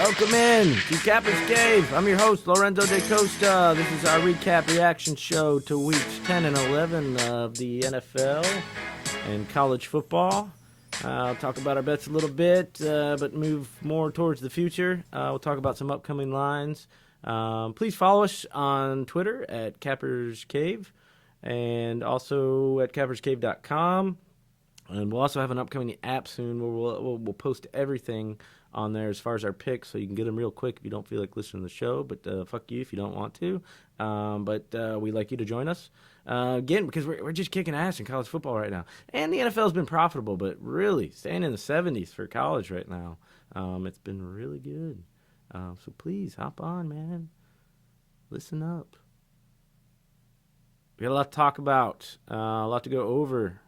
Welcome in to Capper's Cave. I'm your host, Lorenzo de Costa. This is our recap reaction show to weeks 10 and 11 of the NFL and college football. I'll talk about our bets a little bit, but move more towards the future. We'll talk about some upcoming lines. Please follow us on Twitter at Capper's Cave and also at capperscave.com. And we'll also have an upcoming app soon where we'll post everything on there as far as our picks, so you can get them real quick if you don't feel like listening to the show. But fuck you if you don't want to. But we'd like you to join us. Again, because we're just kicking ass in college football right now. And the NFL's been profitable, but really staying in the 70s for college right now. It's been really good. So please, hop on, man. Listen up. We got a lot to talk about, a lot to go over.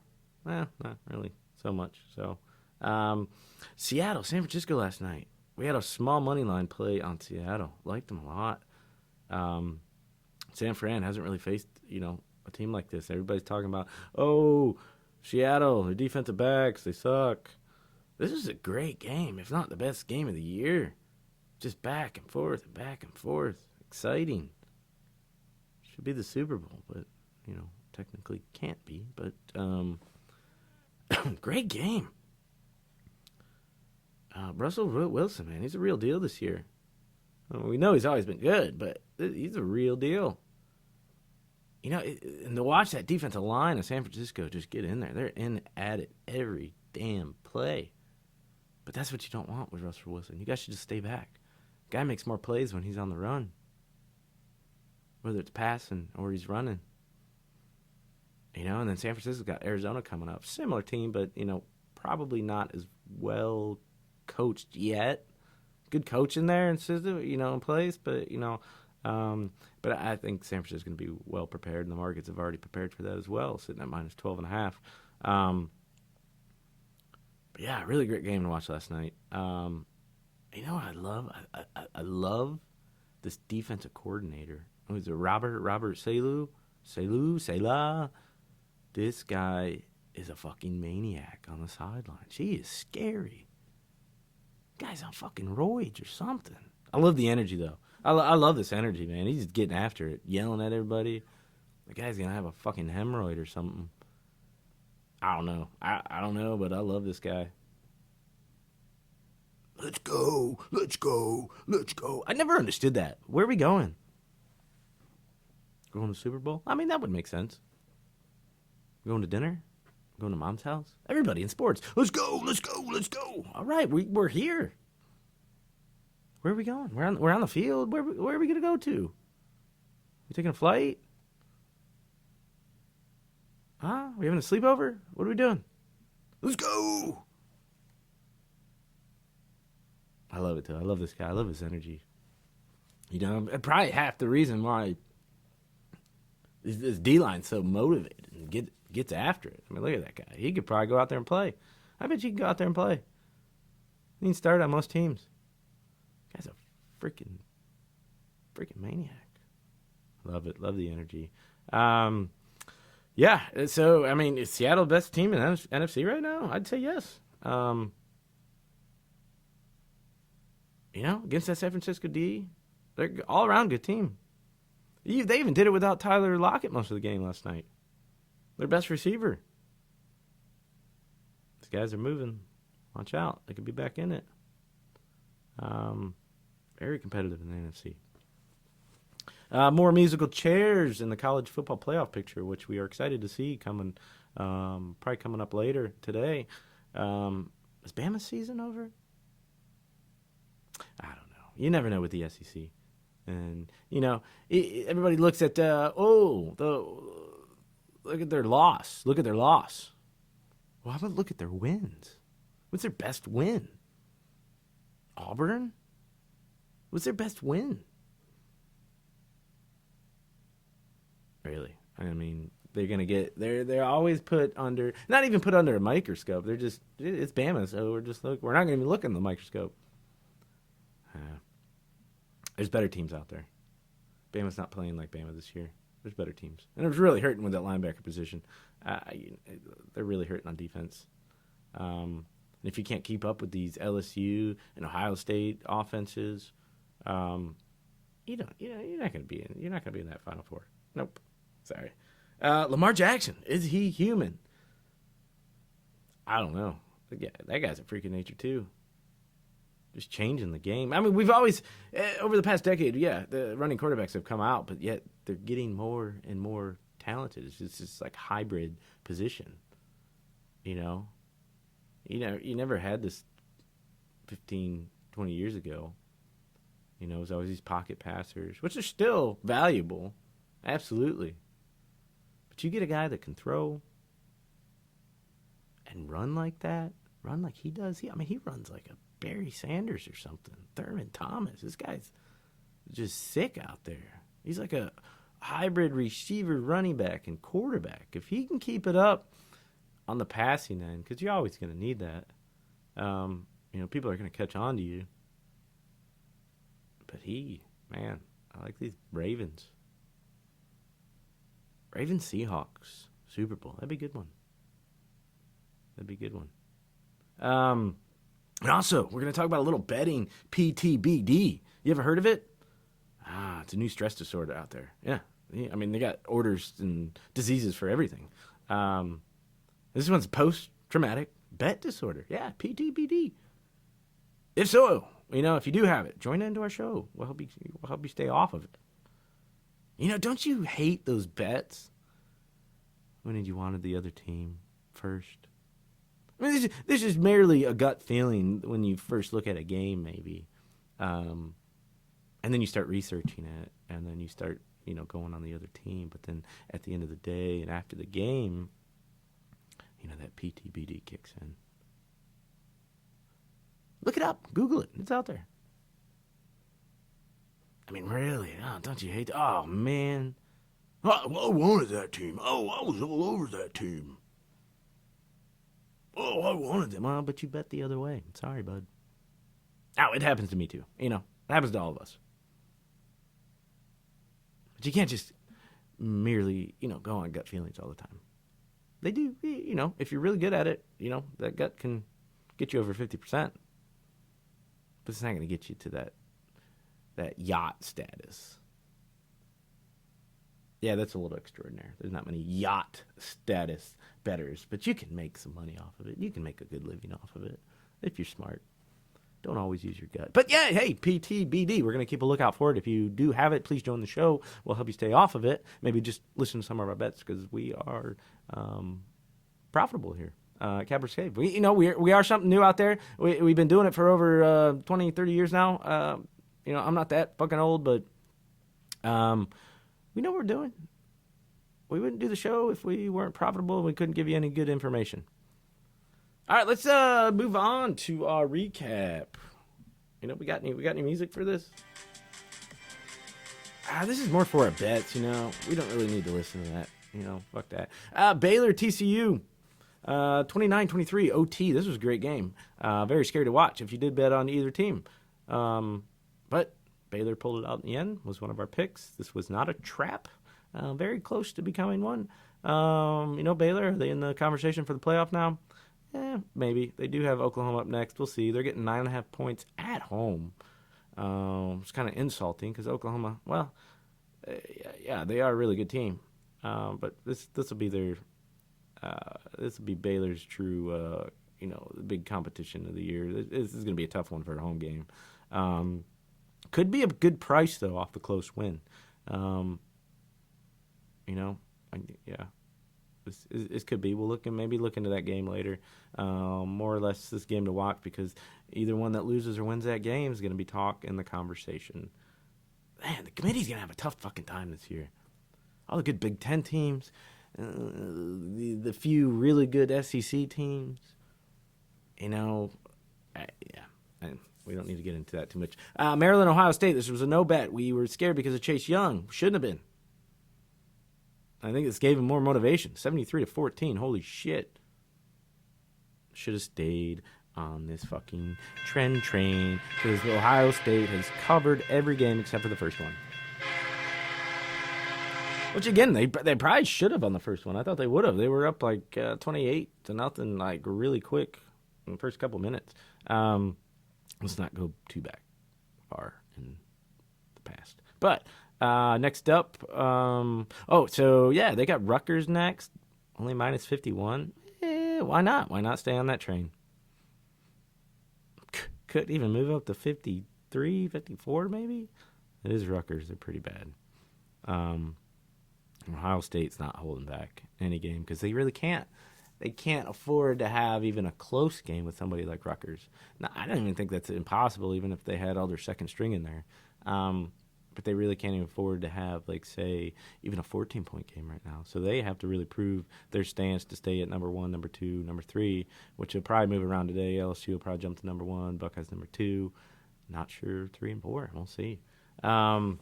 Not really so much. So, Seattle, San Francisco last night. We had a small money line play on Seattle. Liked them a lot. San Fran hasn't really faced, a team like this. Everybody's talking about, Seattle, their defensive backs, they suck. This is a great game, if not the best game of the year. Just back and forth and back and forth. Exciting. Should be the Super Bowl, but, technically can't be. But, great game. Russel Wilson, man, he's a real deal this year. We know he's always been good, but he's a real deal. And to watch that defensive line of San Francisco just get in there, they're in at it every damn play. But that's what you don't want with Russell Wilson. You guys should just stay back. Guy makes more plays when he's on the run, whether it's passing or he's running. And then San Francisco's got Arizona coming up. Similar team, but, probably not as well coached yet. Good coach in there and system, in place, but, but I think San Francisco's going to be well prepared, and the markets have already prepared for that as well, sitting at minus 12.5. But yeah, really great game to watch last night. I love this defensive coordinator. It was Robert Saleh. This guy is a fucking maniac on the sideline. She is scary. Guy's on fucking roids or something. I love the energy, though. I love this energy, man. He's just getting after it, yelling at everybody. The guy's going to have a fucking hemorrhoid or something. I don't know. I don't know, but I love this guy. Let's go. Let's go. Let's go. I never understood that. Where are we going? Going to the Super Bowl? I mean, that would make sense. Going to dinner? Going to mom's house? Everybody in sports. Let's go, let's go, let's go. All right, we're here. Where are we going? We're on the field. Where are we going to go to? We taking a flight? Huh? We having a sleepover? What are we doing? Let's go. I love it, though. I love this guy. I love his energy. Probably half the reason why this D-line's so motivated and gets after it. I mean, look at that guy. He could probably go out there and play. I bet you can go out there and play. He can start on most teams. Guy's a freaking maniac. Love it. Love the energy. Yeah, so, I mean, is Seattle the best team in NFC right now? I'd say yes. Against that San Francisco D, they're all-around good team. They even did it without Tyler Lockett most of the game last night. Their best receiver. These guys are moving. Watch out. They could be back in it. Very competitive in the NFC. More musical chairs in the college football playoff picture, which we are excited to see coming, probably coming up later today. Is Bama's season over? I don't know. You never know with the SEC. And, everybody looks at, look at their loss. Look at their loss. Well, how about look at their wins? What's their best win? Auburn? What's their best win? Really? I mean, they're going to get, they're always put under, not even put under a microscope. They're just, it's Bama, so we're not going to even look in the microscope. There's better teams out there. Bama's not playing like Bama this year. There's better teams. And it was really hurting with that linebacker position. They're really hurting on defense. And if you can't keep up with these LSU and Ohio State offenses, you're not going to be in that Final Four. Nope. Sorry. Lamar Jackson, is he human? I don't know. Yeah, that guy's a freak of nature too. Just changing the game. I mean, we've always, over the past decade, the running quarterbacks have come out, but yet they're getting more and more talented. It's just this like hybrid position. You never had this 15, 20 years ago. It was always these pocket passers, which are still valuable, absolutely. But you get a guy that can throw and run like that, run like he does. He runs like a Barry Sanders or something. Thurman Thomas. This guy's just sick out there. He's like a hybrid receiver, running back, and quarterback. If he can keep it up on the passing end, because you're always going to need that, people are going to catch on to you. But I like these Ravens. Ravens Seahawks Super Bowl. That'd be a good one. And also, we're going to talk about a little betting, PTBD. You ever heard of it? It's a new stress disorder out there. Yeah. I mean, they got orders and diseases for everything. This one's post-traumatic bet disorder. Yeah, PTBD. If so, if you do have it, join into our show. We'll help you stay off of it. Don't you hate those bets? When did you wanted the other team first? I mean, this is merely a gut feeling when you first look at a game, maybe. And then you start researching it, and then you start, going on the other team. But then at the end of the day and after the game, that PTBD kicks in. Look it up. Google it. It's out there. I mean, really? Oh, don't you hate that? Oh, man. I wanted that team. Oh, I was all over that team. Oh, I wanted them. Oh, but you bet the other way. Sorry, bud. Oh, it happens to me, too. It happens to all of us. But you can't just merely, go on gut feelings all the time. They do, if you're really good at it, that gut can get you over 50%. But it's not going to get you to that yacht status. Yeah, that's a little extraordinary. There's not many yacht status bettors, but you can make some money off of it. You can make a good living off of it if you're smart. Don't always use your gut. But yeah, hey, PTBD, we're going to keep a lookout for it. If you do have it, please join the show. We'll help you stay off of it. Maybe just listen to some of our bets because we are profitable here. Capper's Cave. We are something new out there. We've been doing it for over 20, 30 years now. I'm not that fucking old, but we know what we're doing. We wouldn't do the show if we weren't profitable and we couldn't give you any good information. All right, let's move on to our recap. We got any music for this? This is more for our bets, We don't really need to listen to that. Fuck that. Baylor TCU. 29-23 OT. This was a great game. Very scary to watch if you did bet on either team. But Baylor pulled it out in the end. Was one of our picks. This was not a trap. Very close to becoming one. Baylor, are they in the conversation for the playoff now? Maybe. They do have Oklahoma up next. We'll see. They're getting 9.5 points at home. It's kind of insulting because Oklahoma, they are a really good team. But this will be this will be Baylor's true, big competition of the year. This is going to be a tough one for a home game. Could be a good price though off the close win. This could be. We'll maybe look into that game later. More or less this game to watch because either one that loses or wins that game is going to be talk in the conversation. Man, the committee's going to have a tough fucking time this year. All the good Big Ten teams, the few really good SEC teams. And we don't need to get into that too much. Maryland, Ohio State, this was a no bet. We were scared because of Chase Young. Shouldn't have been. I think this gave him more motivation. 73-14. Holy shit. Should have stayed on this fucking trend train because Ohio State has covered every game except for the first one. Which, again, they probably should have on the first one. I thought they would have. They were up like 28-0, like really quick. in the first couple minutes. Let's not go too back far in the past. But next up, they got Rutgers next. Only minus 51. Why not? Why not stay on that train? Could even move up to 53, 54 maybe. It is Rutgers. They're pretty bad. Ohio State's not holding back any game because they really can't. They can't afford to have even a close game with somebody like Rutgers. Now, I don't even think that's impossible, even if they had all their second string in there. But they really can't even afford to have, like, say, even a 14-point game right now. So they have to really prove their stance to stay at number 1, number 2, number 3, which will probably move around today. LSU will probably jump to number 1, Buckeyes number 2. Not sure 3 and 4. We'll see. Penn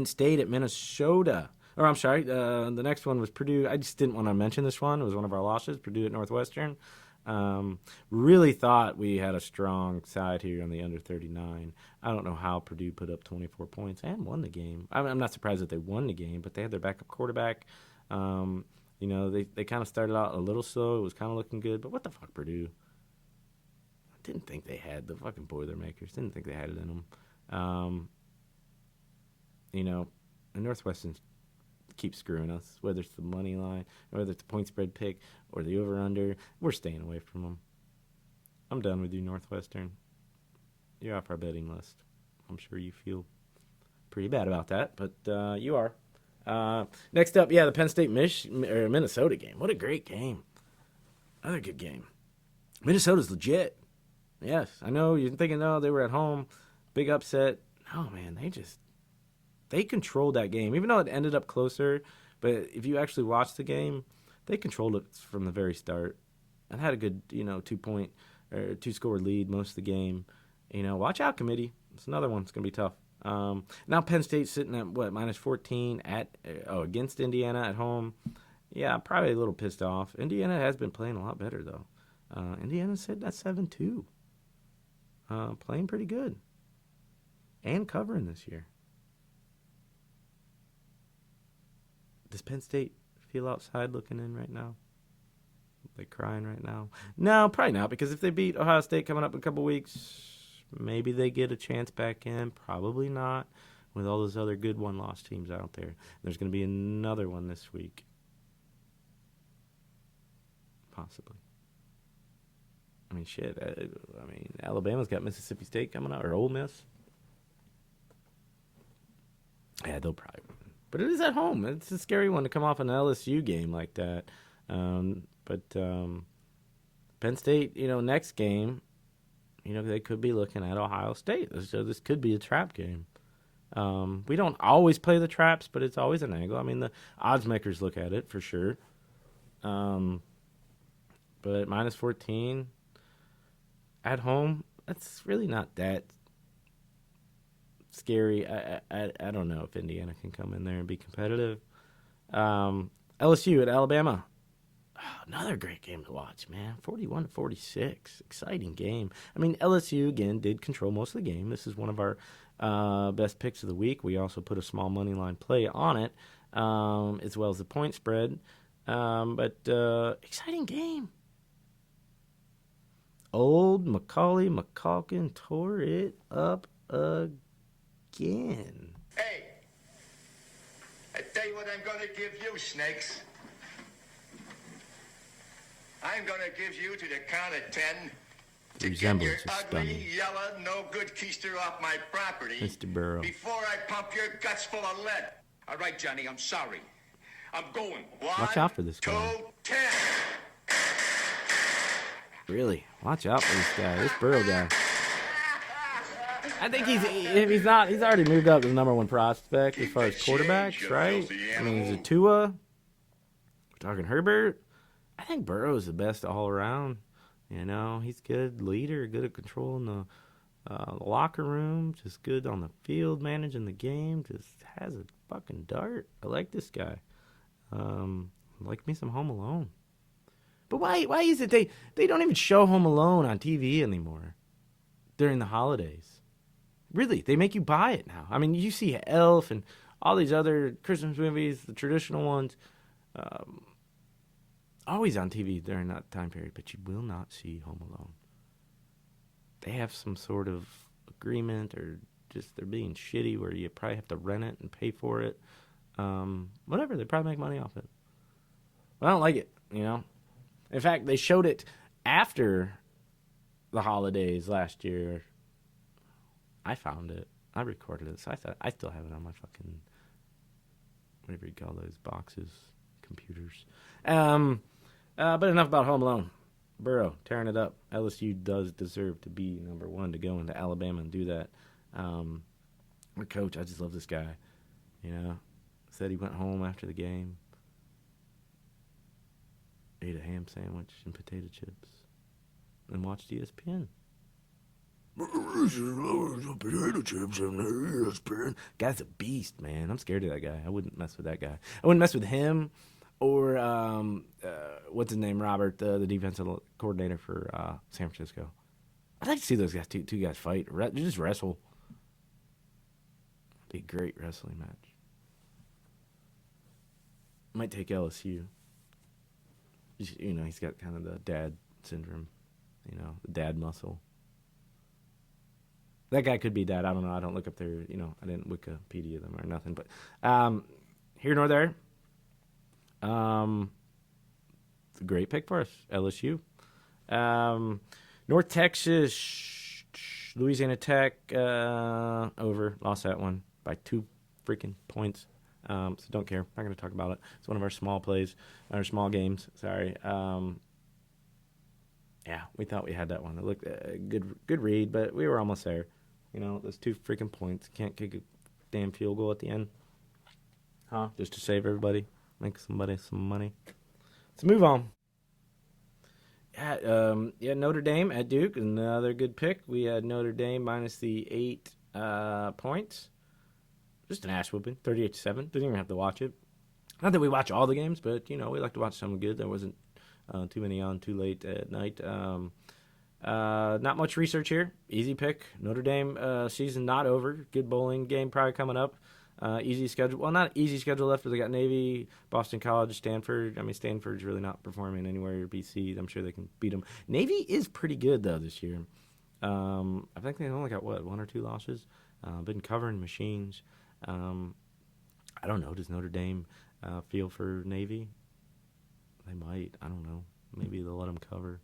State at Minnesota. Or I'm sorry, the next one was Purdue. I just didn't want to mention this one. It was one of our losses, Purdue at Northwestern. Really thought we had a strong side here on the under 39. I don't know how Purdue put up 24 points and won the game. I'm not surprised that they won the game, but they had their backup quarterback. They kind of started out a little slow. It was kind of looking good, but what the fuck, Purdue? I didn't think they had the fucking Boilermakers. Didn't think they had it in them. And Northwestern keeps screwing us, whether it's the money line, whether it's the point spread pick, or the over-under. We're staying away from them. I'm done with you, Northwestern. You're off our betting list. I'm sure you feel pretty bad about that, but you are. Next up, the Penn State Minnesota game. What a great game. Another good game. Minnesota's legit. Yes, I know you're thinking, they were at home. Big upset. No, man, they controlled that game, even though it ended up closer. But if you actually watch the game, they controlled it from the very start and had a good, 2-point or 2-score lead most of the game. Watch out, committee. It's another one. It's going to be tough. Now Penn State's sitting at, minus 14 against Indiana at home. Yeah, probably a little pissed off. Indiana has been playing a lot better, though. Indiana's sitting at 7-2. Playing pretty good. And covering this year. Does Penn State feel outside looking in right now? They crying right now? No, probably not, because if they beat Ohio State coming up in a couple weeks, maybe they get a chance back in. Probably not, with all those other good one-loss teams out there. There's going to be another one this week. Possibly. I mean, shit. Alabama's got Mississippi State coming out, or Ole Miss. Yeah, they'll probably win. But it is at home. It's a scary one to come off an LSU game like that. But Penn State, next game, they could be looking at Ohio State. So this could be a trap game. We don't always play the traps, but it's always an angle. I mean, the odds makers look at it for sure. But minus 14 at home, that's really not that scary. I don't know if Indiana can come in there and be competitive. LSU at Alabama. Another great game to watch, man. 41-46. Exciting game. I mean, LSU, again, did control most of the game. This is one of our best picks of the week. We also put a small money line play on it, as well as the point spread. But exciting game. Old Macaulay McCalkin tore it up again. Hey, I tell you what I'm going to give you, snakes. I'm going to give you to the count of 10 to get your ugly, yellow, no-good keister off my property, Mr. Burrow, before I pump your guts full of lead. All right, Johnny, I'm sorry. I'm going. Watch out for this guy. 1, 2, 10. Really, watch out for this guy. This Burrow guy. I think he's already moved up to the number 1 prospect as far as quarterbacks, right? I mean, he's a Tua. We're talking Herbert. I think Burrow is the best all around. He's good leader, good at controlling the locker room, just good on the field, managing the game, just has a fucking dart. I like this guy. Like me some Home Alone. But why is it they don't even show Home Alone on TV anymore during the holidays? Really, they make you buy it now. I mean, you see Elf and all these other Christmas movies, the traditional ones. always on TV during that time period, but you will not see Home Alone. They have some sort of agreement, or just they're being shitty where you probably have to rent it and pay for it. Whatever, they probably make money off it. But I don't like it, you know. In fact, they showed it after the holidays last year. I found it. I recorded it, so I still have it on my fucking, whatever you call those boxes, computers. But enough about Home Alone. Burrow, tearing it up. LSU does deserve to be number one, to go into Alabama and do that. Our coach, I just love this guy. You know, said he went home after the game, ate a ham sandwich and potato chips, and watched ESPN. Potato chips and ESPN. Guy's a beast, man. I'm scared of that guy. I wouldn't mess with that guy. I wouldn't mess with him or what's his name, Robert, the defensive coordinator for San Francisco. I'd like to see those guys, two guys fight. Just wrestle. Be a great wrestling match. Might take LSU. You know, he's got kind of the dad syndrome. You know, the dad muscle. That guy could be dad. I don't know. I don't look up their, you know, I didn't Wikipedia them or nothing. But here nor there. It's a great pick for us, LSU. North Texas, Louisiana Tech, over. Lost that one by 2 freaking points. So don't care. Not going to talk about it. It's one of our small plays, our small games. Sorry. Yeah, we thought we had that one. It looked good read, but we were almost there. You know, those 2 freaking points. Can't kick a damn field goal at the end. Huh? Just to save everybody. Make somebody some money. Let's move on. Yeah, Notre Dame at Duke. Another good pick. We had Notre Dame minus the 8 points. Just an ass whooping. 38-7. Didn't even have to watch it. Not that we watch all the games, but, you know, we like to watch some good. There wasn't too many on too late at night. Not much research here. Easy pick. Notre Dame season not over. Good bowling game probably coming up. Easy schedule. Well, not easy schedule left, but they got Navy, Boston College, Stanford. I mean, Stanford's really not performing anywhere. BC, I'm sure they can beat them. Navy is pretty good, though, this year. I think they only got, 1 or 2 losses? Been covering machines. I don't know. Does Notre Dame feel for Navy? They might. I don't know. Maybe they'll let them cover.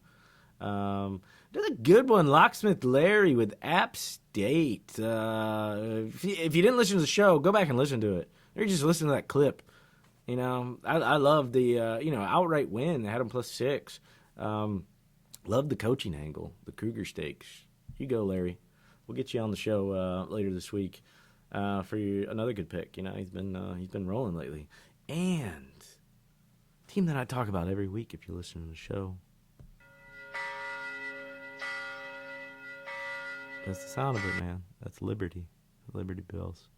There's a good one. Locksmith Larry with App State. If you didn't listen to the show, go back and listen to it. Or just listen to that clip. You know, I love the, outright win. They had them +6. Love the coaching angle, the Kruger Stakes. You go, Larry. We'll get you on the show later this week for another good pick. You know, he's been rolling lately. And team that I talk about every week if you listen to the show. That's the sound of it, man. That's Liberty. Liberty Bills.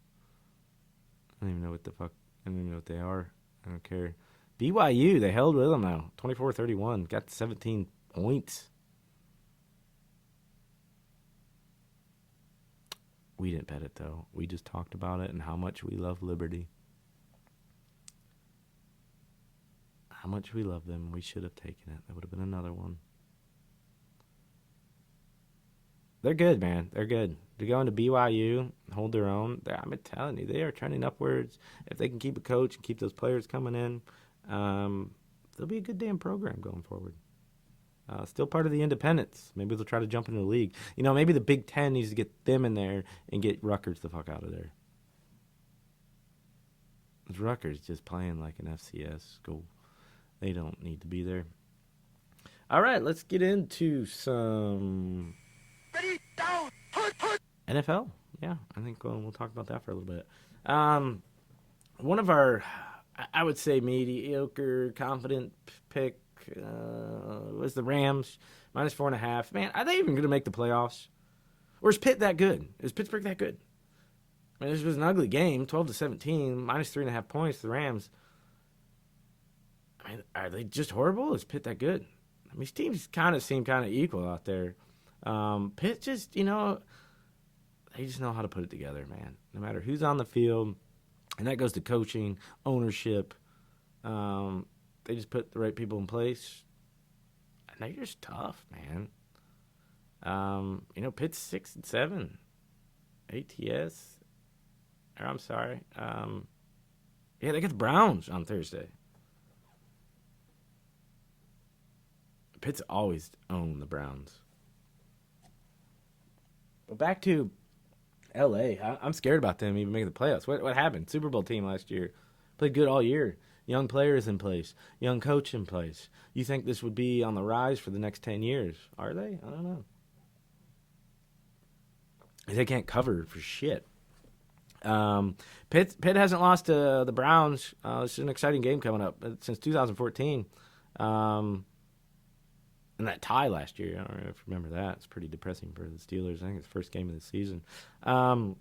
I don't even know what the fuck. I don't even know what they are. I don't care. BYU, they held with them now. 24-31. Got 17 points. We didn't bet it, though. We just talked about it and how much we love Liberty. How much we love them. We should have taken it. That would have been another one. They're good, man. They're good. To go into BYU, hold their own. I'm telling you, they are trending upwards. If they can keep a coach and keep those players coming in, they'll be a good damn program going forward. Still part of the independents. Maybe they'll try to jump into the league. You know, maybe the Big Ten needs to get them in there and get Rutgers the fuck out of there. It's Rutgers just playing like an FCS school. They don't need to be there. All right, let's get into some NFL. Yeah, I think we'll talk about that for a little bit. One of our, I would say, mediocre, confident pick was the Rams, -4.5. Man, are they even going to make the playoffs? Or is Pitt that good? Is Pittsburgh that good? I mean, this was an ugly game, 12-17, -3.5 points to the Rams. I mean, are they just horrible? Is Pitt that good? I mean, these teams kind of seem kind of equal out there. Pitt just, they just know how to put it together, man. No matter who's on the field, and that goes to coaching, ownership. They they just put the right people in place. And they're just tough, man. Pitt's 6-7. ATS. Or I'm sorry. They get the Browns on Thursday. Pitt's always owned the Browns. But back to L.A. I'm scared about them even making the playoffs. What happened? Super Bowl team last year. Played good all year. Young players in place. Young coach in place. You think this would be on the rise for the next 10 years? Are they? I don't know. They can't cover for shit. Pitt hasn't lost to the Browns. It's an exciting game coming up since 2014. And that tie last year, I don't know if you remember that. It's pretty depressing for the Steelers. I think it's the first game of the season. And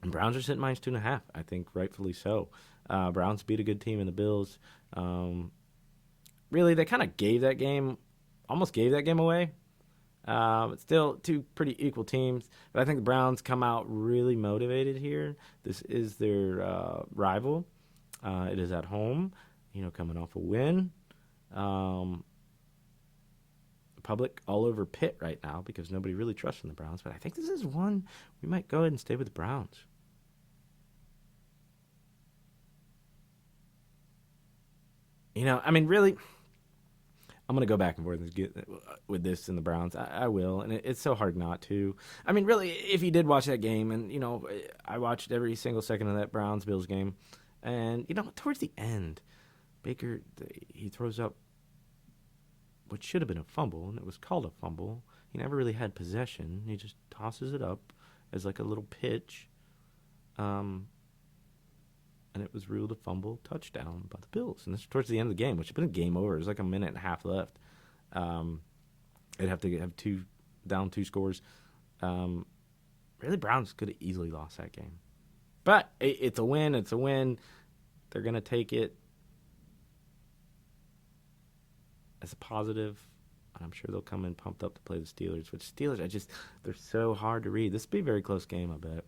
Browns are sitting -2.5. I think rightfully so. Browns beat a good team in the Bills. Really, they kind of almost gave that game away. But still, two pretty equal teams. But I think the Browns come out really motivated here. This is their rival. It is at home, coming off a win. Public all over Pitt right now because nobody really trusts in the Browns. But I think this is one we might go ahead and stay with the Browns. Really, I'm going to go back and forth with this and the Browns. I will, and it's so hard not to. Really, if you did watch that game, and, I watched every single second of that Browns-Bills game, and, towards the end, Baker, he throws up what should have been a fumble, and it was called a fumble. He never really had possession. He just tosses it up as like a little pitch, and it was ruled a fumble touchdown by the Bills. And this was towards the end of the game, which had been a game over. It was like a minute and a half left. They'd have to have two scores. Really, Browns could have easily lost that game. But it's a win. It's a win. They're going to take it as a positive. I'm sure they'll come in pumped up to play the Steelers. Which Steelers, they're so hard to read. This will be a very close game, I bet.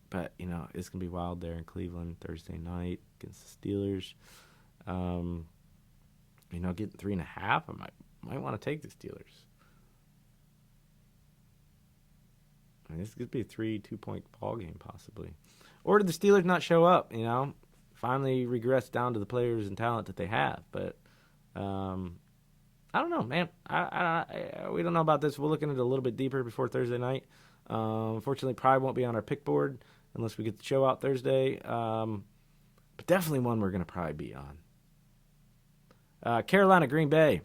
But, it's going to be wild there in Cleveland Thursday night against the Steelers. Getting 3.5, I might want to take the Steelers. This could be a 2-point ball game, possibly. Or did the Steelers not show up, Finally regress down to the players and talent that they have. But I don't know, man. We don't know about this. We'll look into it a little bit deeper before Thursday night. Unfortunately, probably won't be on our pick board unless we get the show out Thursday. But definitely one we're going to probably be on. Carolina, Green Bay.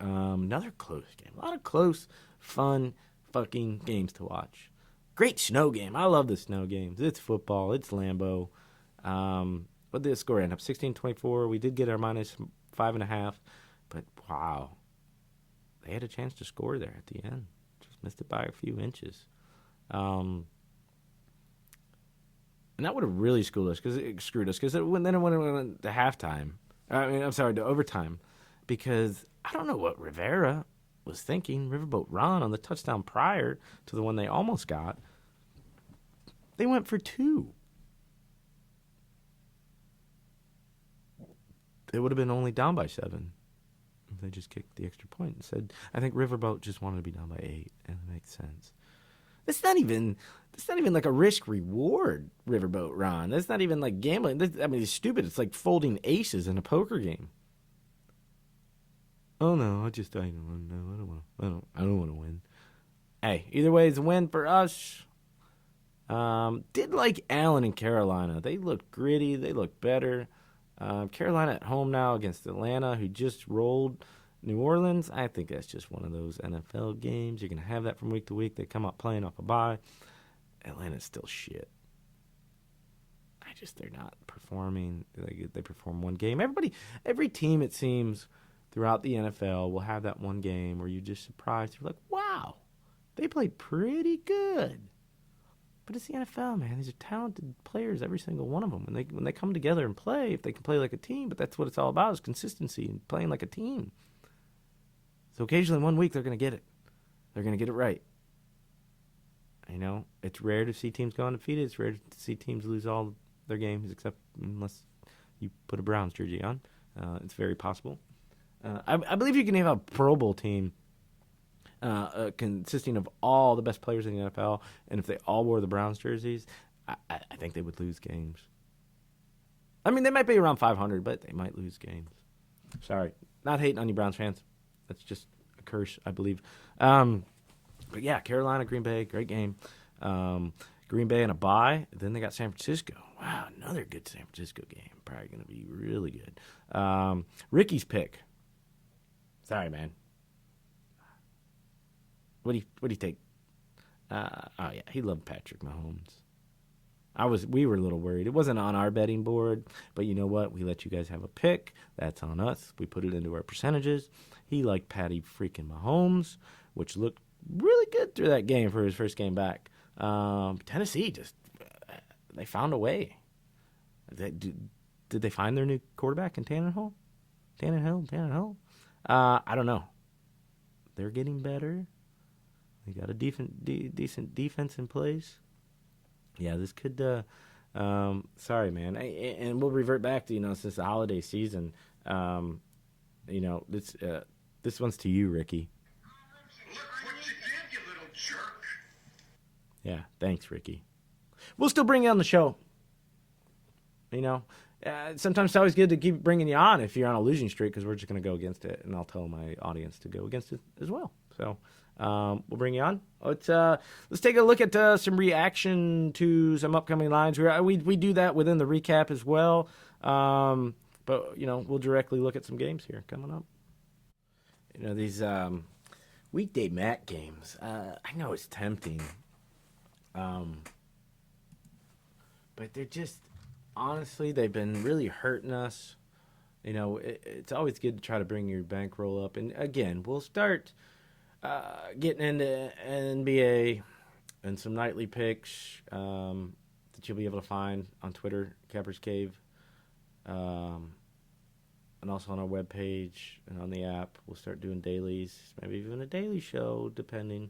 Another close game. A lot of close, fun, fucking games to watch. Great snow game. I love the snow games. It's football. It's Lambeau. What did the score end up? 16-24. We did get our -5.5. But, wow. They had a chance to score there at the end. Just missed it by a few inches. And that would have really screwed us because then it went to halftime. To overtime. Because I don't know what Rivera was thinking. Riverboat Ron on the touchdown prior to the one they almost got. They went for 2. They would have been only down by 7. They just kicked the extra point and said, I think Riverboat just wanted to be down by 8, and it makes sense. That's not even like a risk reward, Riverboat Ron. That's not even like gambling. It's stupid. It's like folding aces in a poker game. Oh no, I don't want to win. Hey, either way, it's a win for us. Did like Allen and Carolina. They looked gritty. They looked better. Carolina at home now against Atlanta, who just rolled New Orleans. I think that's just one of those NFL games. You're going to have that from week to week. They come up playing off a bye. Atlanta's still shit. They're not performing. They perform one game. Every team, it seems, throughout the NFL will have that one game where you're just surprised. You're like, wow, they played pretty good. But it's the NFL, man. These are talented players, every single one of them. When they come together and play, if they can play like a team, but that's what it's all about is consistency and playing like a team. So occasionally one week they're going to get it. They're going to get it right. It's rare to see teams go undefeated. It's rare to see teams lose all their games unless, you put a Browns jersey on. It's very possible. I believe you can have a Pro Bowl team consisting of all the best players in the NFL, and if they all wore the Browns jerseys, I think they would lose games. I mean, they might be around 500, but they might lose games. Sorry. Not hating on you Browns fans. That's just a curse, I believe. But yeah, Carolina, Green Bay, great game. Green Bay and a bye. Then they got San Francisco. Wow, another good San Francisco game. Probably going to be really good. Ricky's pick. Sorry, man. What do you take? Yeah, he loved Patrick Mahomes. We were a little worried. It wasn't on our betting board, but you know what? We let you guys have a pick. That's on us. We put it into our percentages. He liked Patty freaking Mahomes, which looked really good through that game for his first game back. Tennessee they found a way. Did they find their new quarterback in Tannehill? Tannehill? I don't know. They're getting better. They got a decent defense in place. Yeah, this could. Sorry, man, and we'll revert back to since the holiday season. This one's to you, Ricky. Look what you did, you little jerk. Yeah, thanks, Ricky. We'll still bring you on the show. Sometimes it's always good to keep bringing you on if you're on a losing streak because we're just going to go against it, and I'll tell my audience to go against it as well. So we'll bring you on. Let's take a look at some reaction to some upcoming lines. We do that within the recap as well, but we'll directly look at some games here coming up. These weekday MAC games. I know it's tempting, but they're just. Honestly, they've been really hurting us. It's always good to try to bring your bankroll up. And again, we'll start getting into NBA and some nightly picks that you'll be able to find on Twitter, Capper's Cave, and also on our webpage and on the app. We'll start doing dailies, maybe even a daily show, depending.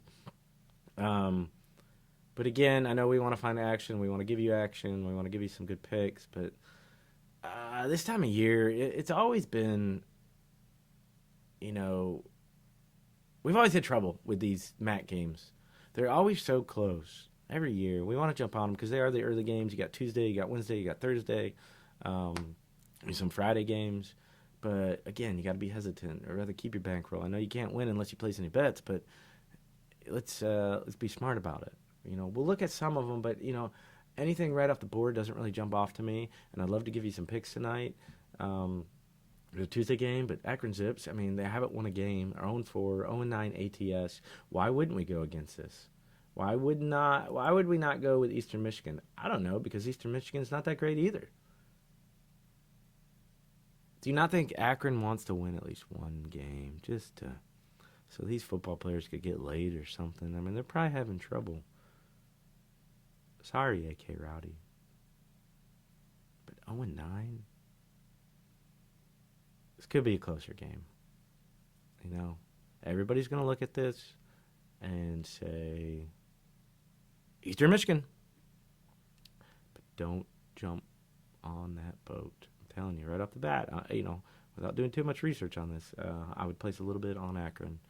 But again, I know we want to find action. We want to give you action. We want to give you some good picks. But this time of year, it's always been, we've always had trouble with these MAC games. They're always so close every year. We want to jump on them because they are the early games. You got Tuesday, you got Wednesday, you got Thursday, some Friday games. But again, you got to be hesitant or rather keep your bankroll. I know you can't win unless you place any bets, but let's be smart about it. We'll look at some of them, but, anything right off the board doesn't really jump off to me. And I'd love to give you some picks tonight. There's a Tuesday game, but Akron Zips, they haven't won a game. Are 0-4, 0-9 ATS. Why wouldn't we go against this? Why would we not go with Eastern Michigan? I don't know, because Eastern Michigan's not that great either. Do you not think Akron wants to win at least one game so these football players could get laid or something? They're probably having trouble. Sorry, AK Rowdy. But 0-9? This could be a closer game. Everybody's going to look at this and say, Eastern Michigan. But don't jump on that boat. I'm telling you right off the bat, without doing too much research on this, I would place a little bit on Akron.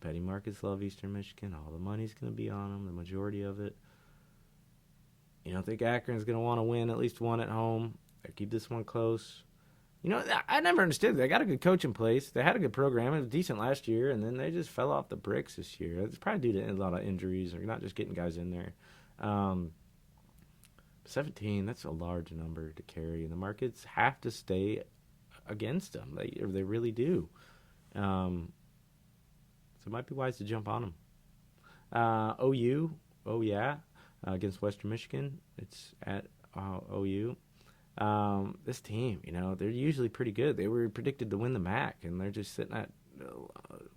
Betting markets love Eastern Michigan. All the money's going to be on them, the majority of it. You don't think Akron's going to want to win at least one at home or keep this one close? I never understood. They got a good coach in place. They had a good program. It was decent last year, and then they just fell off the bricks this year. It's probably due to a lot of injuries or not just getting guys in there. 17, that's a large number to carry, and the markets have to stay against them. They really do. So it might be wise to jump on them. OU, against Western Michigan. It's at OU. This team, they're usually pretty good. They were predicted to win the MAC, and they're just sitting at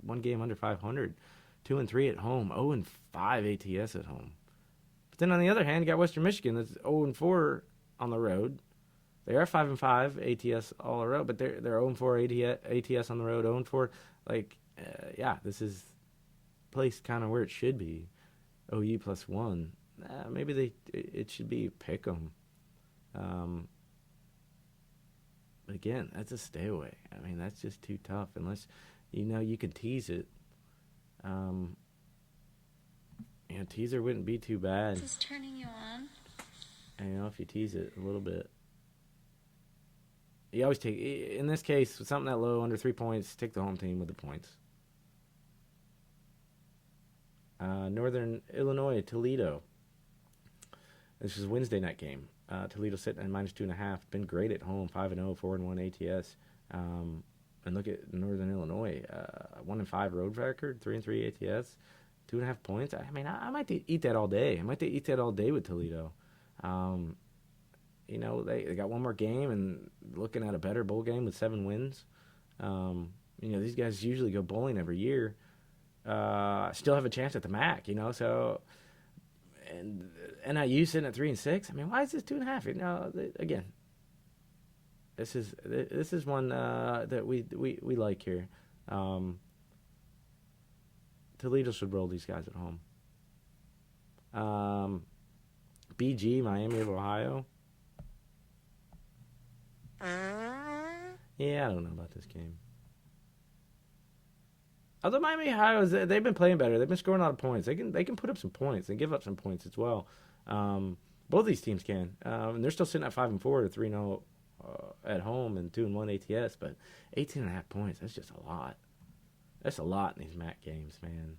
one game under 500, 2-3 at home, 0-5 ATS at home. But then on the other hand, you got Western Michigan that's 0-4 on the road. They are 5-5 ATS all the road, but they're 0-4 ATS on the road, 0-4. This is placed kind of where it should be. OU +1. Maybe it should be pick 'em. But again, that's a stay away. I mean, that's just too tough unless you can tease it. Teaser wouldn't be too bad. Is this turning you on? And, if you tease it a little bit. You always take, in this case, with something that low, under 3 points, take the home team with the points. Northern Illinois, Toledo. This is a Wednesday night game. Toledo sitting at -2.5. Been great at home, 5-0, 4-1 ATS. And look at Northern Illinois, 1-5 road record, 3-3 ATS, 2.5 points. I mean, I might eat that all day. I might eat that all day with Toledo. They got one more game and looking at a better bowl game with 7 wins. These guys usually go bowling every year. Still have a chance at the MAC, so, and NIU sitting at 3-6. I mean, why is this 2.5? Again, this is one that we like here. Toledo should roll these guys at home. BG, Miami of Ohio. Yeah, I don't know about this game. Although Miami of Ohio, they've been playing better. They've been scoring a lot of points. They can put up some points and give up some points as well. Both these teams can. And they're still sitting at 5-4 to 3-0 at home and 2-1 ATS. But 18.5 points, that's just a lot. That's a lot in these MAC games, man.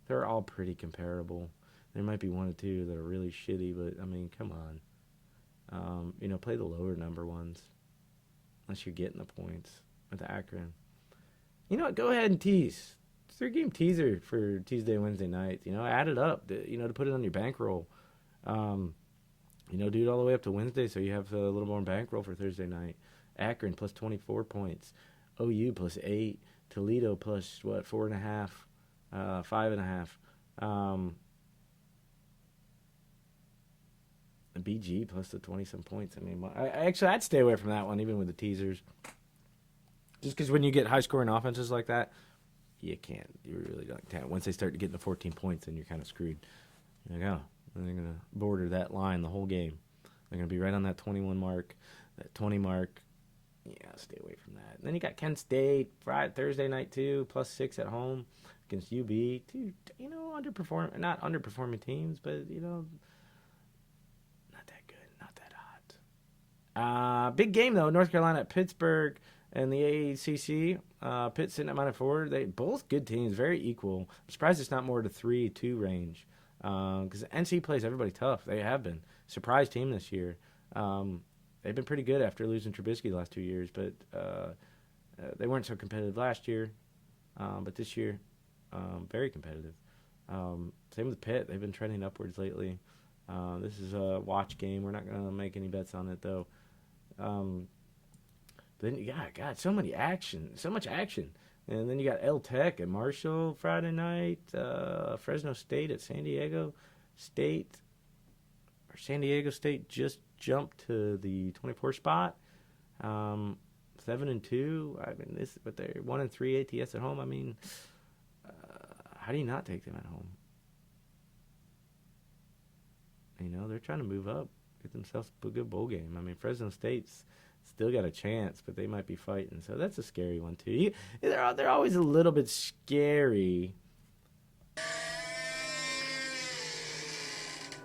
They're all pretty comparable. There might be one or two that are really shitty, but, I mean, come on. Play the lower number ones. Unless you're getting the points with Akron. You know what? Go ahead and tease. 3-game teaser for Tuesday, Wednesday nights. Add it up, to put it on your bankroll. Do it all the way up to Wednesday so you have a little more bankroll for Thursday night. Akron plus 24 points. OU plus 8. Toledo plus, 4.5, 5.5. BG plus the 20-some points. I mean, I'd stay away from that one, even with the teasers. Just because when you get high-scoring offenses like that, you can't. You really can't. Once they start to get to 14 points, then you're kind of screwed. You're like, they're going to border that line the whole game. They're going to be right on that 21 mark, that 20 mark. Yeah, stay away from that. And then you got Kent State, Thursday night too, plus 6 at home against UB. Two, not underperforming teams, but, not that good, not that hot. Big game, though, North Carolina at Pittsburgh. And the ACC, Pitt sitting at -4. They both good teams, very equal. I'm surprised it's not more to 3-2 range. Because NC plays everybody tough. They have been. Surprise team this year. They've been pretty good after losing Trubisky the last 2 years, but they weren't so competitive last year. But this year, very competitive. Same with Pitt. They've been trending upwards lately. This is a watch game. We're not going to make any bets on it, though. Then you got so much action. And then you got L Tech at Marshall Friday night, Fresno State at San Diego State. Or San Diego State just jumped to the 24 spot. 7-2. I mean, but they're 1-3 ATS at home. I mean, how do you not take them at home? They're trying to move up, get themselves a good bowl game. I mean, Fresno State's still got a chance, but they might be fighting. So that's a scary one, too. They're always a little bit scary.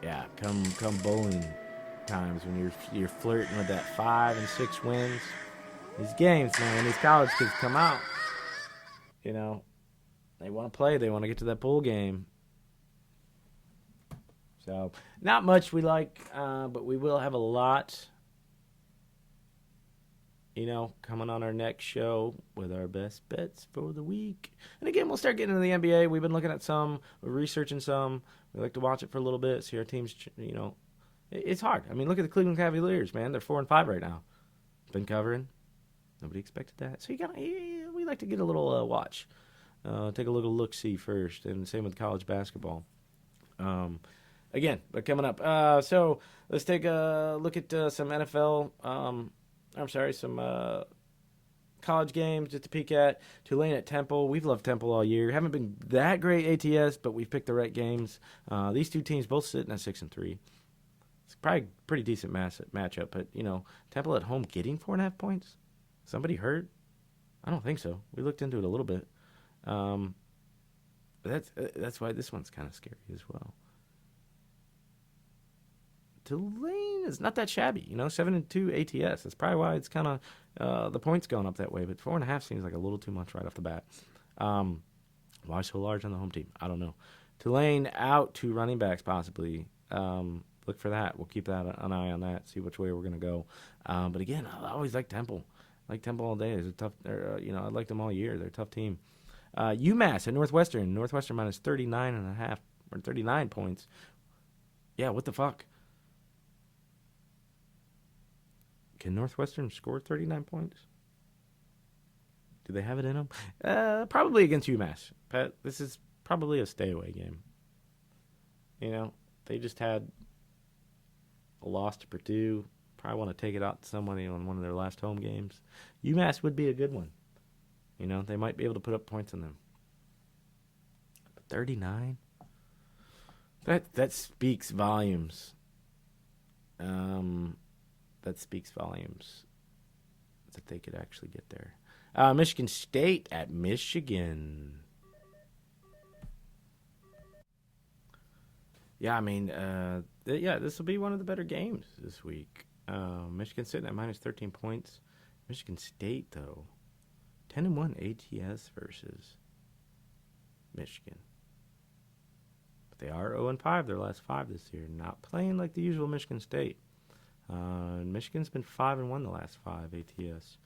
Yeah, come bowling times when you're flirting with that 5 and 6 wins. These games, man, these college kids come out. They want to play. They want to get to that bowl game. So, not much we like, but we will have a lot coming on our next show with our best bets for the week. And again, we'll start getting into the NBA. We've been looking at some, we're researching some. We like to watch it for a little bit, see our teams, It's hard. I mean, look at the Cleveland Cavaliers, man. They're 4-5 right now. Been covering. Nobody expected that. So we like to get a little watch. Take a little look-see first. And same with college basketball. Again, but coming up. So let's take a look at some NFL some college games just to peek at. Tulane at Temple. We've loved Temple all year. Haven't been that great ATS, but we've picked the right games. These two teams both sitting at 6-3. It's probably a pretty decent matchup. But, Temple at home getting 4.5 points? Somebody hurt? I don't think so. We looked into it a little bit. But that's why this one's kind of scary as well. Tulane is not that shabby, 7-2 ATS. That's probably why it's kind of the points going up that way. But 4.5 seems like a little too much right off the bat. Why so large on the home team? I don't know. Tulane out 2 running backs possibly. Look for that. We'll keep an eye on that. See which way we're gonna go. But again, I always like Temple. I like Temple all day. It's a tough. I liked them all year. They're a tough team. UMass at Northwestern. Northwestern minus 39.5 or 39 points. Yeah, what the fuck? Can Northwestern score 39 points? Do they have it in them? Probably against UMass. Pat, this is probably a stay-away game. They just had a loss to Purdue. Probably want to take it out to somebody on one of their last home games. UMass would be a good one. They might be able to put up points on them. But 39? That speaks volumes. That speaks volumes that they could actually get there. Michigan State at Michigan. Yeah, this will be one of the better games this week. Michigan sitting at minus 13 points. Michigan State, though, 10-1 ATS versus Michigan. But they are 0-5 their last 5 this year. Not playing like the usual Michigan State. Michigan's been 5-1 the last 5 ATS.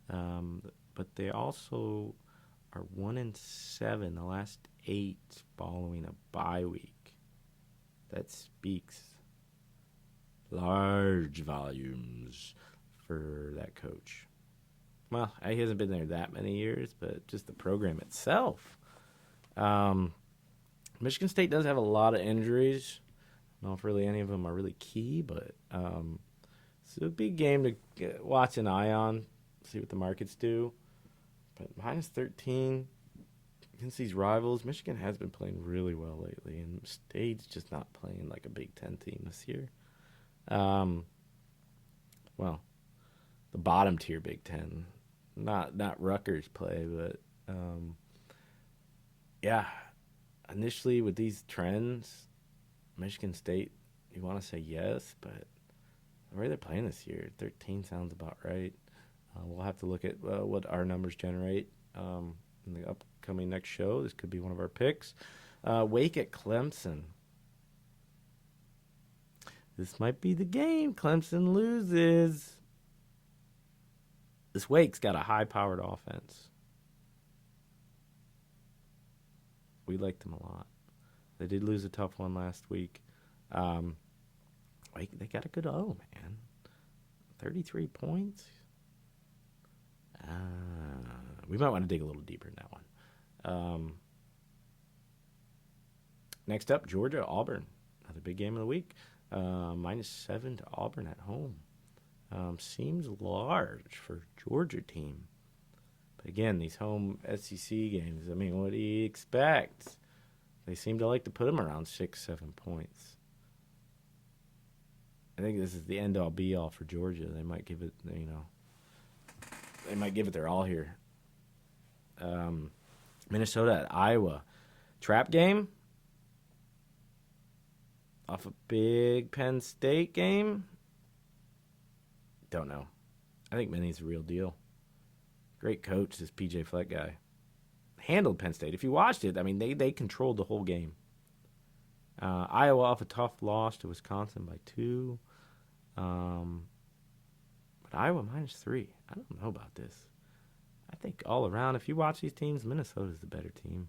But they also are 1-7 the last 8 following a bye week. That speaks large volumes for that coach. Well, he hasn't been there that many years, but just the program itself. Michigan State does have a lot of injuries. I don't know if really any of them are really key, but it's a big game to watch an eye on, see what the markets do. But minus 13 against these rivals, Michigan has been playing really well lately, and State's just not playing like a Big Ten team this year. Well, the bottom tier Big Ten, not Rutgers play, but yeah. Initially with these trends, Michigan State, you want to say yes, but the way they're playing this year, 13 sounds about right. We'll have to look at what our numbers generate in the upcoming next show. This could be one of our picks. Wake at Clemson. This might be the game. Clemson loses. This Wake's got a high-powered offense. We liked them a lot. They did lose a tough one last week. Wake, they got a good man. 33 points. We might want to dig a little deeper in that one. Next up, Georgia, Auburn. Another big game of the week. -7 to Auburn at home. Seems large for Georgia team. But again, these home SEC games, what do you expect? They seem to like to put them around 6-7 points. I think this is the end-all, be-all for Georgia. They might give it, they might give it their all here. Minnesota at Iowa. Trap game? Off a big Penn State game? Don't know. I think Minnie's the real deal. Great coach, this PJ Fleck guy. Handled Penn State. If you watched it, they controlled the whole game. Iowa off a tough loss to Wisconsin by 2. But Iowa -3. I don't know about this. I think all around, if you watch these teams, Minnesota's the better team.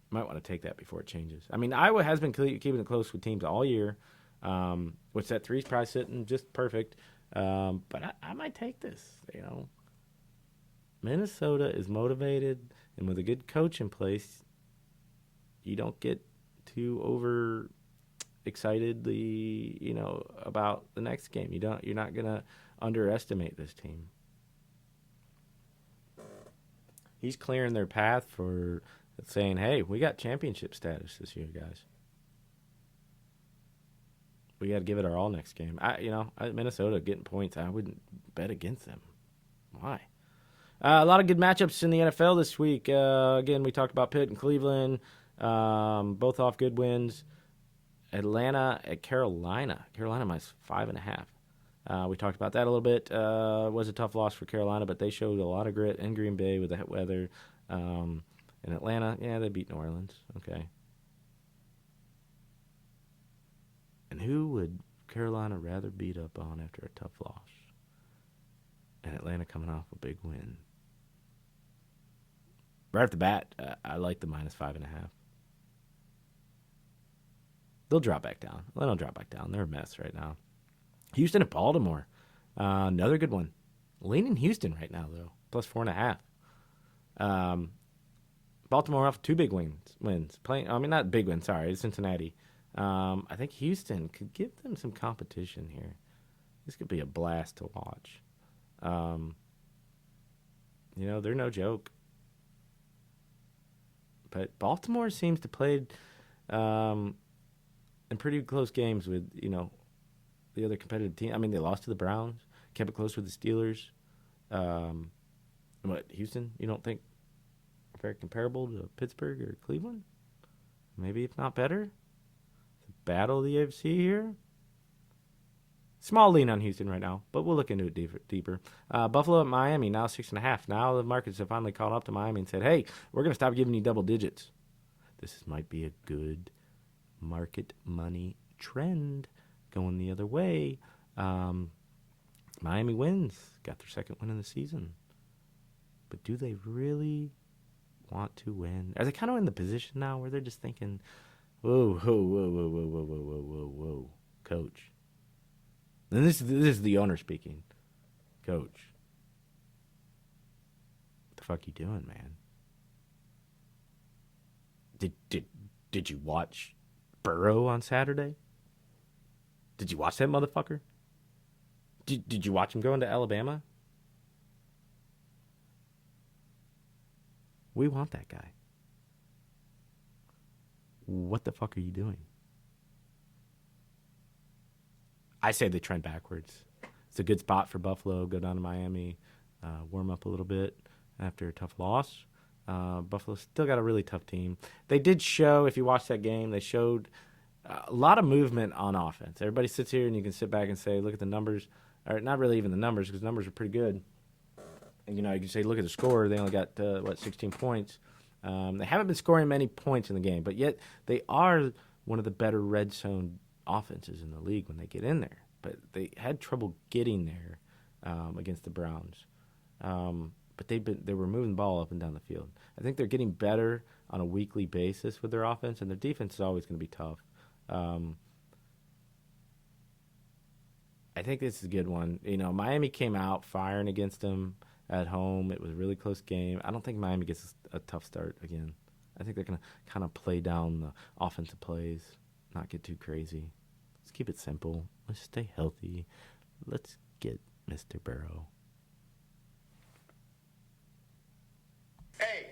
Might want to take that before it changes. Iowa has been keeping it close with teams all year, which that 3's probably sitting just perfect. But I might take this, Minnesota is motivated, and with a good coach in place, you don't get too over excitedly, about the next game. You're not gonna underestimate this team. He's clearing their path for saying, hey, we got championship status this year, guys. we got to give it our all next game. Minnesota getting points. I wouldn't bet against them. Why? A lot of good matchups in the NFL this week. Again, we talked about Pitt and Cleveland, both off good wins. Atlanta at Carolina. Carolina minus 5.5. We talked about that a little bit. It was a tough loss for Carolina, but they showed a lot of grit in Green Bay with the weather. In Atlanta, yeah, they beat New Orleans. Okay. And who would Carolina rather beat up on after a tough loss? And Atlanta coming off a big win. Right off the bat, I like the minus 5.5. They'll drop back down. They don't drop back down. They're a mess right now. Houston at Baltimore. Another good one. Leaning Houston right now, though. Plus 4.5. Baltimore off 2 big wins. Not big wins, sorry. It's Cincinnati. I think Houston could give them some competition here. This could be a blast to watch. They're no joke. But Baltimore seems to play in pretty close games with, the other competitive team. I mean, they lost to the Browns, kept it close with the Steelers. Houston, you don't think very comparable to Pittsburgh or Cleveland? Maybe if not better? The battle of the AFC here? Small lean on Houston right now, but we'll look into it deeper. Buffalo at Miami, now 6.5. Now the markets have finally caught up to Miami and said, hey, we're going to stop giving you double digits. This might be a good market money trend going the other way. Miami wins. Got their second win in the season. But do they really want to win? Are they kind of in the position now where they're just thinking, whoa, coach. And this is the owner speaking. Coach, what the fuck you doing, man? Did you watch Burrow on Saturday? Did you watch that motherfucker? Did you watch him go into Alabama? We want that guy. What the fuck are you doing? I say they trend backwards. It's a good spot for Buffalo. Go down to Miami, warm up a little bit after a tough loss. Buffalo still got a really tough team. They did show, if you watch that game, they showed a lot of movement on offense. Everybody sits here and you can sit back and say, look at the numbers. Or not really even the numbers, because the numbers are pretty good. And, you can say, look at the score. They only got, 16 points. They haven't been scoring many points in the game, but yet they are one of the better red zone offenses in the league when they get in there. But they had trouble getting there against the Browns. But they were moving the ball up and down the field. I think they're getting better on a weekly basis with their offense, and their defense is always going to be tough. I think this is a good one. Miami came out firing against them at home. It was a really close game. I don't think Miami gets a tough start again. I think they're going to kind of play down the offensive plays, not get too crazy. Let's keep it simple. Let's stay healthy. Let's get Mr. Burrow. Hey,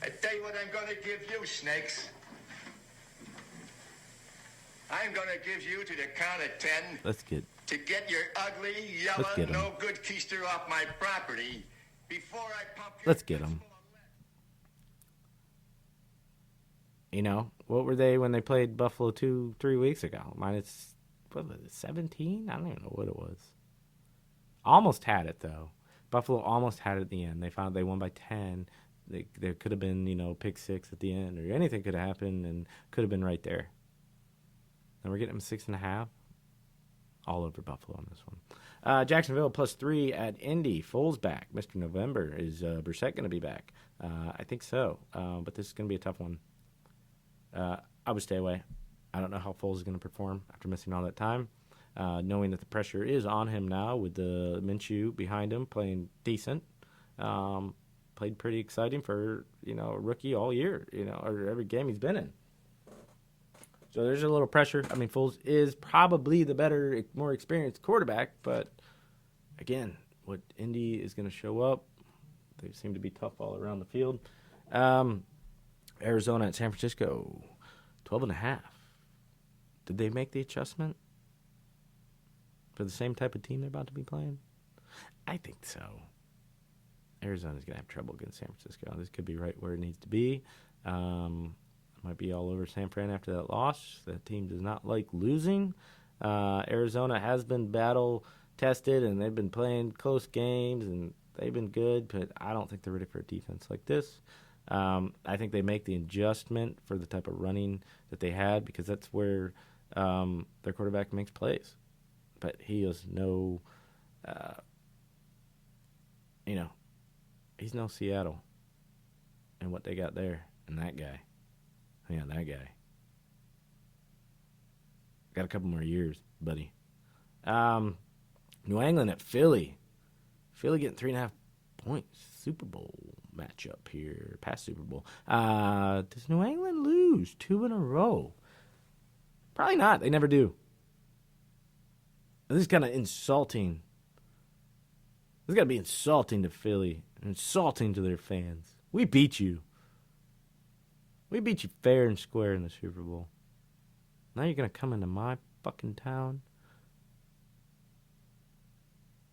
I tell you what I'm going to give you, snakes. I'm going to give you to the count of 10. To get your ugly, yellow, no good keister off my property before I pump your... Let's get them. What were they when they played Buffalo 2-3 weeks ago? Minus, what was it, 17? I don't even know what it was. Almost had it, though. Buffalo almost had it at the end. They found they won by 10. There could have been, pick 6 at the end, or anything could have happened and could have been right there. And we're getting them 6.5. All over Buffalo on this one. Jacksonville +3 at Indy. Foles back. Mr. November. Is Brissett going to be back? I think so. But this is going to be a tough one. I would stay away. I don't know how Foles is going to perform after missing all that time. Knowing that the pressure is on him now with the Minshew behind him playing decent. Played pretty exciting for, a rookie all year, or every game he's been in. So there's a little pressure. I mean, Foles is probably the better, more experienced quarterback, but again, what Indy is going to show up, they seem to be tough all around the field. Arizona at San Francisco, 12.5. Did they make the adjustment for the same type of team they're about to be playing? I think so. Arizona's going to have trouble against San Francisco. This could be right where it needs to be. Might be all over San Fran after that loss. That team does not like losing. Arizona has been battle-tested, and they've been playing close games, and they've been good, but I don't think they're ready for a defense like this. I think they make the adjustment for the type of running that they had because that's where their quarterback makes plays. But he is no, he's no Seattle and what they got there and that guy. Yeah, that guy. Got a couple more years, buddy. New England at Philly. Philly getting 3.5 points. Super Bowl matchup here. Past Super Bowl. Does New England lose 2 in a row? Probably not. They never do. This is kind of insulting. This has got to be insulting to Philly. Insulting to their fans. We beat you. We beat you fair and square in the Super Bowl. Now you're going to come into my fucking town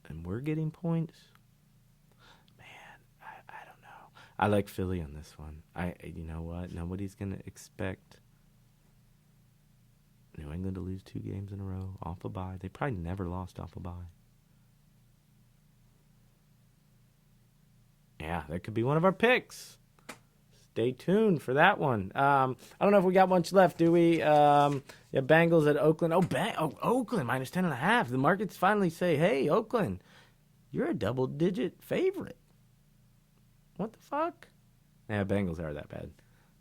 and we're getting points? Man, I don't know. I like Philly on this one. You know what? Nobody's going to expect New England to lose 2 games in a row off a bye. They probably never lost off a bye. Yeah, that could be one of our picks. Stay tuned for that one. I don't know if we got much left, do we? Bengals at Oakland. Oakland, minus 10.5. The markets finally say, hey, Oakland, you're a double-digit favorite. What the fuck? Yeah, Bengals are that bad.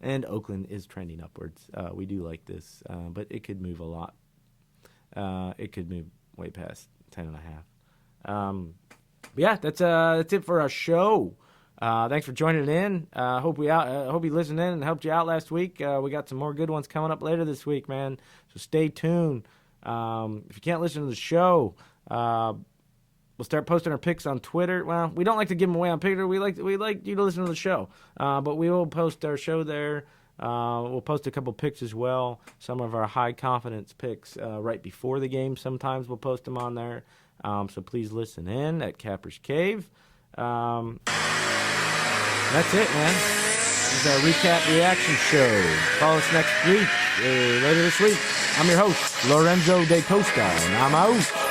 And Oakland is trending upwards. We do like this, but it could move a lot. It could move way past 10.5. Yeah, that's it for our show. Thanks for joining in. Hope you listened in and helped you out last week. We got some more good ones coming up later this week, man. So stay tuned. If you can't listen to the show, we'll start posting our picks on Twitter. Well, we don't like to give them away on Twitter. We like you to listen to the show. But we will post our show there. We'll post a couple picks as well. Some of our high confidence picks right before the game. Sometimes we'll post them on there. So please listen in at Capper's Cave. That's it, man. This is our recap reaction show. Follow us next week, later this week. I'm your host, Lorenzo De Costa, and I'm out.